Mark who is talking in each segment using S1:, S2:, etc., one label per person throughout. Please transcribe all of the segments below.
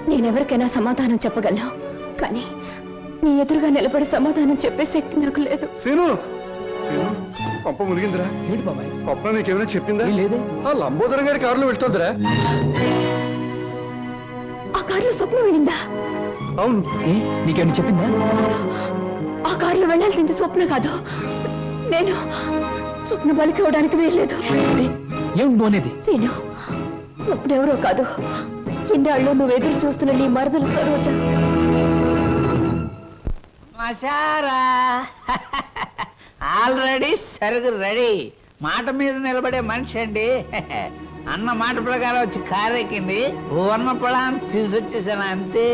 S1: నేనెవరికైనా సమాధానం చెప్పగలను, కానీ నీ ఎదురుగా నిలబడి సమాధానం చెప్పే శక్తి నాకు లేదు.
S2: సీను, పంప మునిగిందిరా. స్వప్న నీకేమైనా చెప్పిందా? లేదు. ఆ లంబోదరం గారి కారులో వెళ్తుందిరా.
S1: ఆ కారులో స్వప్న వెళ్ళిందా?
S2: అవును.
S3: నీకేమైనా చెప్పిందా?
S1: ఆ కారులో వెళ్ళాల్సింది స్వప్న కాదు, నేను. స్వప్న బలికి ఇవ్వడానికి వీల్లేదు.
S3: ఏం పోనేది?
S1: సీను, స్వప్న ఎవరో కాదు, ఇన్నాళ్ళు నువ్వు ఎదురు చూస్తున్న నీ మరదలు సరోజ.
S4: Already సరుగు ready. మాట మీద నిలబడే మనిషి అండి. అన్న మాట ప్రకారం వచ్చి కారెక్కింది. ఉన్న పొలాన్ని తీసుకొచ్చేసాను అంతే.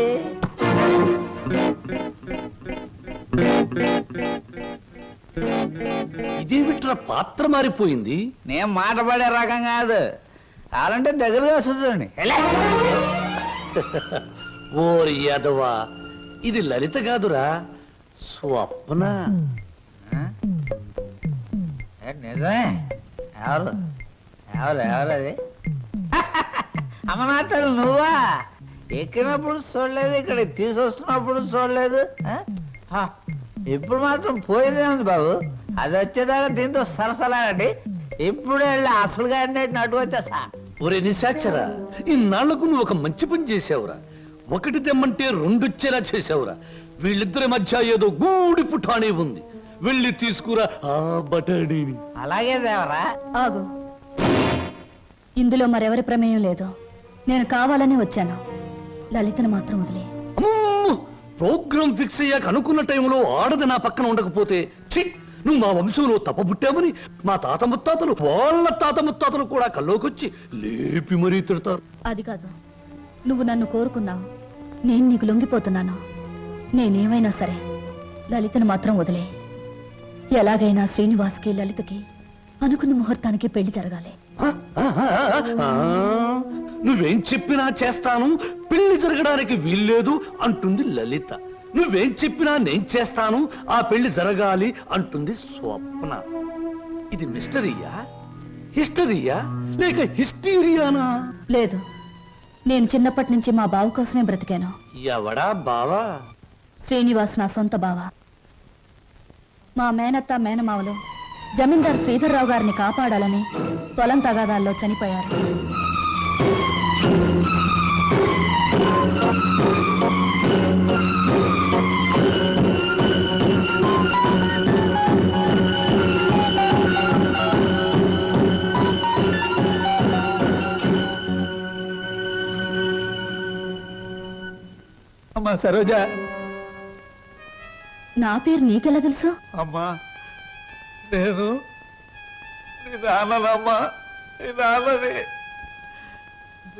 S5: ఇదేమిట్రా పాత్ర మారిపోయింది?
S4: నేను మాట పడే రకం కాదు, అలాంటే దగ్గరగా వస్తుంది.
S5: ఓరి యాదవా, ఇది లలిత కాదురా, స్వప్న.
S4: నిజమే. ఎవరు ఎవరు ఎవరు అది? అమ్మనాథలు నువ్వా? ఎక్కినప్పుడు చూడలేదు, ఇక్కడ తీసుకొస్తున్నప్పుడు చూడలేదు. ఇప్పుడు మాత్రం పోయిందే ఉంది బాబు. అది వచ్చేదాకా దీంతో సరసలాగండి. ఇప్పుడు వెళ్ళి అసలుగా అటు వచ్చేసా.
S5: ఒరే నిశాచరా, ఇన్నాళ్లకు నువ్వు ఒక మంచి పని చేసావురా. ఒకటి తెమ్మంటే రెండొచ్చేలా చేసావురా. వీళ్ళిద్దరి మధ్య ఏదో గూడి పుఠాణి ఉంది, వెళ్ళి తీసుకురా ఆ బటాడీని.
S4: అలాగే దేవరా.
S1: ఆగు, ఇందులో మరెవరి ప్రమేయం లేదు. నేను కావాలని వచ్చాను. లలితను మాత్రం వదిలే.
S5: ప్రోగ్రామ్ ఫిక్స్ అయ్యాక అనుకున్న టైంలో ఆడది నా పక్కన ఉండకపోతే, ఛీ, నువ్వు మా వంశంలో తప్పబుట్టామని మా తాత ముత్తాతలు, వాళ్ళ తాత ముత్తాతలు కూడా కల్లోకొచ్చి లేపి మరీ తిడతారు.
S1: అది కాదు, నువ్వు నన్ను కోరుకున్నావు, నేను నీకు లొంగిపోతున్నాను. నేనేమైనా సరే లలితను మాత్రం వదిలే. ఎలాగైనా శ్రీనివాస్కి లలితకి అనుకున్న ముహూర్తానికి పెళ్లి జరగాలి.
S5: నువ్వేం చెప్పినా చేస్తాను, పెళ్లి జరగడానికి వీల్లేదు అంటుంది లలిత. నువ్వేం చెప్పినా నేను చేస్తాను, ఆ పెళ్లి జరగాలి అంటుంది స్వప్న. ఇది మిస్టరీయా, హిస్టరీయా, లేక హిస్టీరియానా?
S1: లేదు, నేను చిన్నప్పటి నుంచి మా బావ కోసమే బ్రతికాను.
S5: ఎవడా బావా?
S1: శ్రీనివాస్ నా సొంత బావ. మా మేనత్త మేనమావలు జమీందార్ శ్రీధర్రావు గారిని కాపాడాలని పొలం తగాదాల్లో చనిపోయారు.
S4: అమ్మా సరోజ.
S1: నా పేరు నీకెలా తెలుసు?
S4: అమ్మా, నేను నీ నాన్ననమ్మా. నీ నాన్నని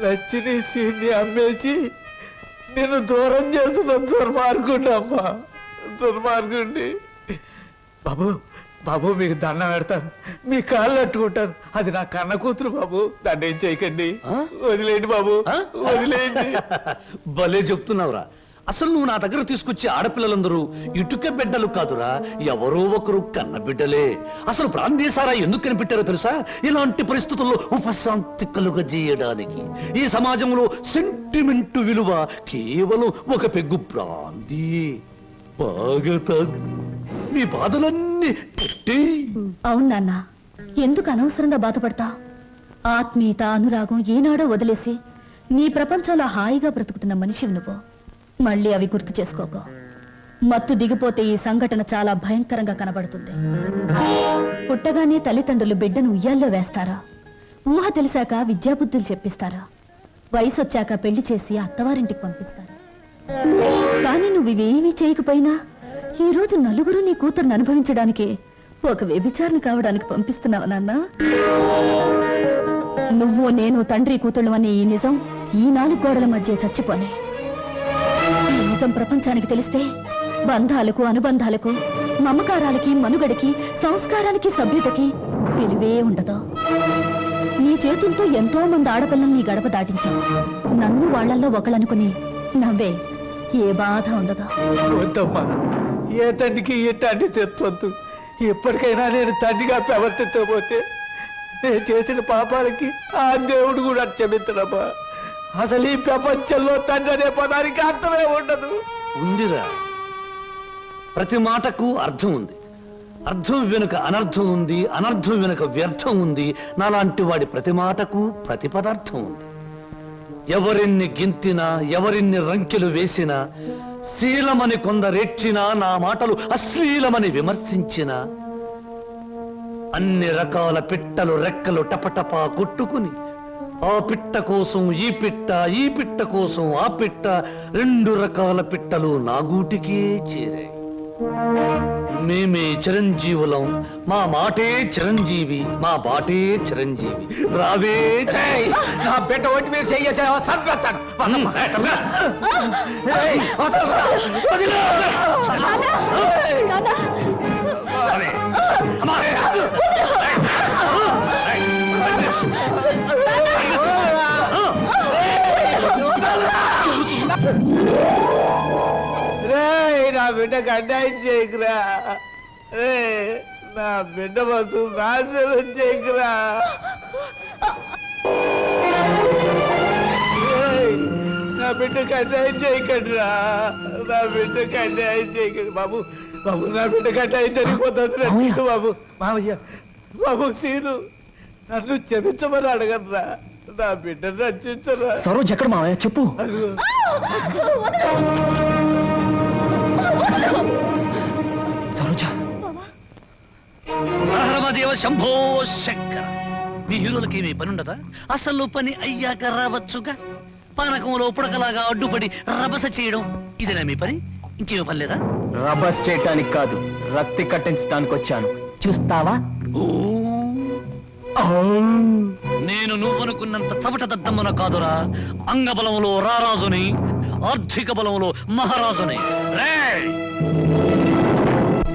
S4: లచ్చిని సీన్ని అమ్మేసి నేను దూరం చేస్తున్న దుర్మార్గుండి అమ్మా, దుర్మార్గుండి. బాబు బాబు, మీకు దండం పెడతాను, మీ కాళ్ళు అట్టుకుంటాను. అది నా కన్న కూతురు బాబు, దాన్ని ఏం చేయకండి. వదిలేండి బాబు, వదిలేండి.
S5: భలే చెప్తున్నావురా. అసలు నువ్వు నా దగ్గర తీసుకొచ్చే ఆడపిల్లలందరూ ఇటుక బిడ్డలు కాదురా, ఎవరో ఒకరు కన్న బిడ్డలే. అసలు ప్రాంతీసారా ఎందుకు కనిపెట్టారో తెలుసా? ఇలాంటి పరిస్థితుల్లో ఉపశాంతి కలుగజేయడానికి. ఈ సమాజంలో సెంటిమెంట్ విలువ కేవలం ఒక పెగ్గు బ్రాందీ. బాగా తాగు, నీ బాధలన్నీ.
S1: అవును నాన్న, ఎందుకు అనవసరంగా బాధపడతా? ఆత్మీయత, అనురాగం ఏనాడో వదిలేసి నీ ప్రపంచంలో హాయిగా బ్రతుకుతున్న మనిషివి నువ్వు. మళ్ళీ అవి గుర్తు చేసుకోకో. మత్తు దిగిపోతే ఈ సంఘటన చాలా భయంకరంగా కనబడుతుంది. పుట్టగానే తల్లిదండ్రులు బిడ్డను ఉయ్యాల్లో వేస్తారా? ఊహ తెలిసాక విద్యాబుద్ధులు చెప్పిస్తారా? వయసు వచ్చాక పెళ్లి చేసి అత్తవారింటికి పంపిస్తారా? కానీ నువ్వు ఇవేమీ చేయకపోయినా ఈ రోజు నలుగురు నీ కూతురుని అనుభవించడానికి ఒక వ్యభిచారణ కావడానికి పంపిస్తున్నావు నాన్న. నువ్వు నేను తండ్రి కూతుళ్ళు అనే ఈ నిజం ఈ 4 గోడల మధ్య చచ్చిపోనే. ఈ నిజం ప్రపంచానికి తెలిస్తే బంధాలకు, అనుబంధాలకు, మమకారాలకి, మనుగడకి, సంస్కారానికి, సభ్యతకి విలువే ఉండదు. నీ చేతులతో ఎంతో మంది ఆడపిల్లల్ని గడప దాటించావు. నన్ను వాళ్లల్లో ఒకళ్ళనుకుని నవ్వే. ఏ బాధ ఉండదు.
S4: వద్దమ్మా, ఏ తండ్రికి ఇట్లాంటి తెచ్చొద్దు. ఎప్పటికైనా నేను తండ్రిగా ప్రవర్తించబోతే నేను చేసిన పాపాలకి ఆ దేవుడు కూడా క్షమించడమ్మా. అసలు ఈ ప్రపంచంలో తండ్రి అనే పదానికి అర్థమే ఉండదు.
S5: ఉందిరా, ప్రతి మాటకు అర్థం ఉంది. అర్థం వెనుక అనర్థం ఉంది, అనర్థం వెనుక వ్యర్థం ఉంది. నాలాంటి వాడి ప్రతి మాటకు ప్రతి పదార్థం ఉంది. ఎవరిన్ని గింతినా, ఎవరిన్ని రంకెలు వేసినా, శీలమని కొందరేడ్చినా, నా మాటలు అశ్లీలమని విమర్శించినా, అన్ని రకాల పిట్టలు రెక్కలు టపటపా కొట్టుకుని ఆ పిట్ట కోసం ఈ పిట్ట, ఈ పిట్ట కోసం ఆ పిట్ట, 2 రకాల పిట్టలు నా గూటికే చేరాయి. మేమే చిరంజీవులం, మా మాటే చిరంజీవి, మా బాటే చిరంజీవి. రావే
S4: ఏయ్, నా బిడ్డ ఒంటి మీద చెయ్యేసావా చంపేస్తాను. ఏయ్, వదలరా, వదిలు.
S1: నాన్న,
S4: రేయ్, నా బిడ్డకు అన్యాయం చేయకురా. రే, నా బిడ్డ బతు నాశనం చేయకురా. రేయ్, నా బిడ్డకు అన్యాయం చేయకండిరా. నా బిడ్డకు అన్యాయం చేయకండి బాబు. బాబు, నా బిడ్డకు అన్యాయం జరిగిపోతుంది. రక్షించు బాబు. మామయ్య, బాబు సీను, నన్ను క్షమించమని అడగరా. నా బిడ్డను రక్షించరా.
S3: సరోజ్ ఎక్కడ మావయ్య చెప్పు.
S4: అదిగో.
S3: సరోజ,
S5: దేవ శంభో శంకర. మీ హీరోలకి ఏమీ పని ఉండదా? అసలు పని అయ్యాక రావచ్చుగా. పానకంలో పుడకలాగా అడ్డుపడి రభస చేయడం ఇదేనా మీ పని? ఇంకేమీ పని లేదా?
S3: రబస్ చేయటానికి కాదు, రక్తి కట్టించడానికి వచ్చాను. చూస్తావా?
S5: ఓ, నేను నువ్వనుకున్నంత చవట దద్దమ్మన కాదురా. అంగబలంలో రారాజుని, ఆర్థిక బలంలో మహారాజుని. రేయ్,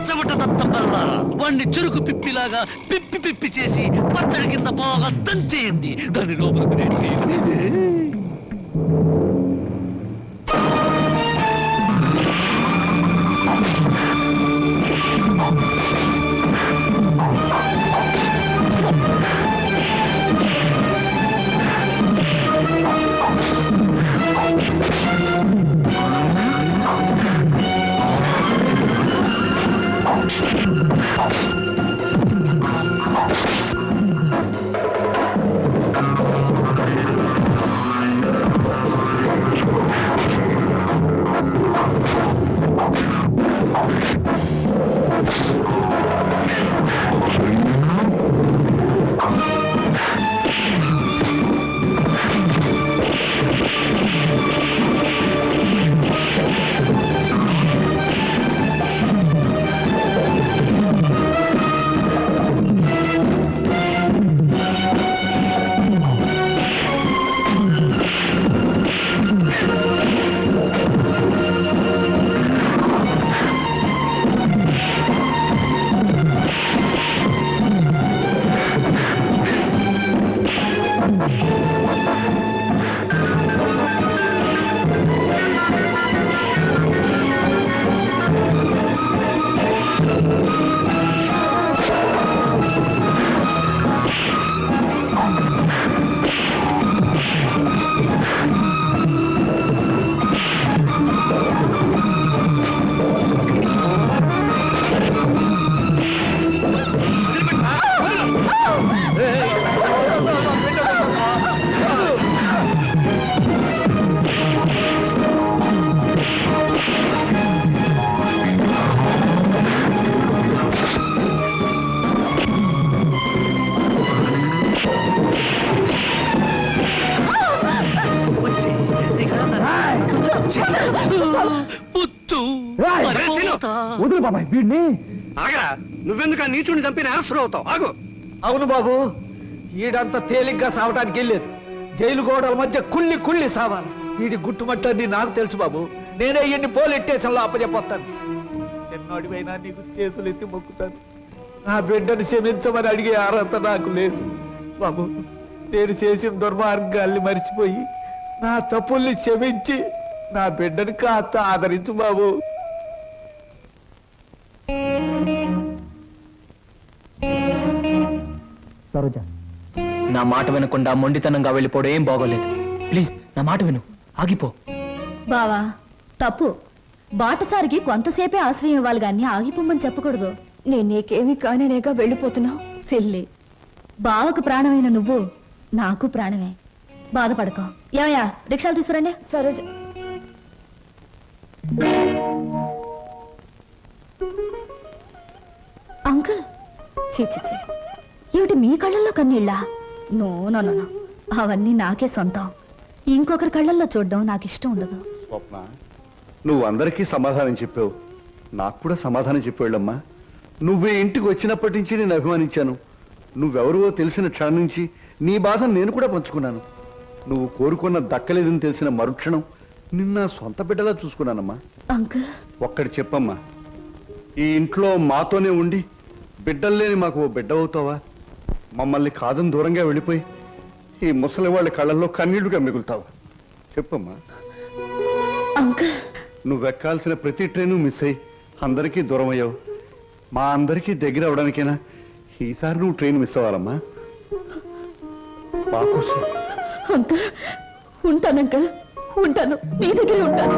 S5: చవట దద్దమ్మలారా, వాణ్ణి చురుకు పిప్పిలాగా పిప్పి పిప్పి చేసి పచ్చడి కింద బాగా దంచేయండి. దాని లోపలికి నెట్టేయండి.
S3: వదులు బాబాయ్ వీడిని.
S2: ఆగరా, నువ్వెందుకు ఆ నీచుడిని చంపి నేరస్తుడు అవుతావు? ఆగు.
S4: అవును బాబు, ఈడంత తేలిగ్గా సావటానికి వెళ్ళలేదు. జైలు గోడల మధ్య కుళ్ళి కుళ్ళి సావాలి. వీడి గుట్టుమట్టని నాకు తెలుసు బాబు. నేనే ఈయన్ని పోలీస్ స్టేషన్లో అప్పచెప్పొస్తాను. చిన్నోడివైనా నీకు చేతులు ఎత్తి మొక్కుతాను. నా బిడ్డను క్షమించమని అడిగే అర్హత నాకు లేదు బాబు. నేను చేసిన దుర్మార్గాల్ని మర్చిపోయి నా తప్పుల్ని క్షమించి నా బిడ్డని కాస్త ఆదరించు బాబు.
S3: సరోజ, నా మాట వినకుండా మొండితనంగా వెళ్ళిపోవడం ఏం బాగోలేదు. ప్లీజ్ నా మాట విను, ఆగిపో.
S1: బావా తప్పు. బాటసారికి కొంతసేపే ఆశ్రయం ఇవ్వాలి గాని ఆగిపోమ్మని చెప్పకూడదు. నేను నీకేమీ కానేగా వెళ్ళిపోతున్నావు. సిల్లి, బావకు ప్రాణమైన నువ్వు నాకు ప్రాణమే. బాధపడకో. ఏమయ్యా, రిక్షాలు తీసుకురండి. సరోజ, అంకుల్, చీ చీ చీ, ఏమిటి మీ కళ్ళల్లో కన్నీళ్ళా? నో నో నో నో, అవన్నీ నాకే సొంతం. ఇంకొకరి కళ్ళల్లో చూడడం నాకు ఇష్టం ఉండదు.
S2: స్వప్న, నువ్వు అందరికీ సమాధానం చెప్పావు, నాకు కూడా సమాధానం చెప్పేళ్ళమ్మా. నువ్వు ఈ ఇంటికి వచ్చినప్పటి నుంచి నేను అభిమానించాను. నువ్వెవరో తెలిసిన క్షణం నుంచి నీ బాధను నేను కూడా పంచుకున్నాను. నువ్వు కోరుకున్న దక్కలేదని తెలిసిన మరుక్షణం నిన్న సొంత బిడ్డలా చూసుకున్నానమ్మా.
S1: అంకుల్,
S2: ఒక్కటి చెప్పమ్మా, ఈ ఇంట్లో మాతోనే ఉండి బిడ్డల్లేని మాకు ఓ బిడ్డ అవుతావా? మమ్మల్ని కాదని దూరంగా వెళ్ళిపోయి ఈ ముసలి వాళ్ళ కళ్ళల్లో కన్నీళ్లుగా మిగులుతావా? చెప్పమ్మా.
S1: అంకుల్,
S2: నువ్వెక్కాల్సిన ప్రతి ట్రైను మిస్ అయ్యి అందరికీ దూరం అయ్యావు. మా అందరికీ దగ్గర అవడానికైనా ఈసారి నువ్వు ట్రైన్ మిస్ అవ్వాలమ్మా. మా కోసం.
S1: అంకుల్, ఉంటాను అంకుల్, ఉంటాను, మీ దగ్గర ఉంటాను.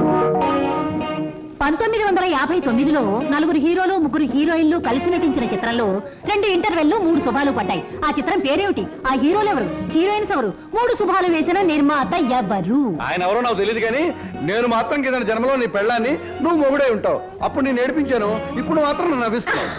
S6: 1959లో నలుగురు హీరోలు ముగ్గురు హీరోయిన్లు కలిసి నటించిన చిత్రంలో 2 ఇంటర్వెల్లో 3 శుభాలు పడ్డాయి. ఆ చిత్రం పేరేమిటి? ఆ హీరోలు ఎవరు? హీరోయిన్స్ ఎవరు? 3 శుభాలు వేసిన నిర్మాత ఎవరు?
S2: ఆయన ఎవరో నాకు తెలియదు కానీ నేను మాత్రం కింద జన్మలో నీ పెళ్ళాన్ని నువ్వు మొగుడే ఉంటావు. అప్పుడు నేను ఏడిపించాను, ఇప్పుడు మాత్రం నన్ను నవ్విస్తున్నావు.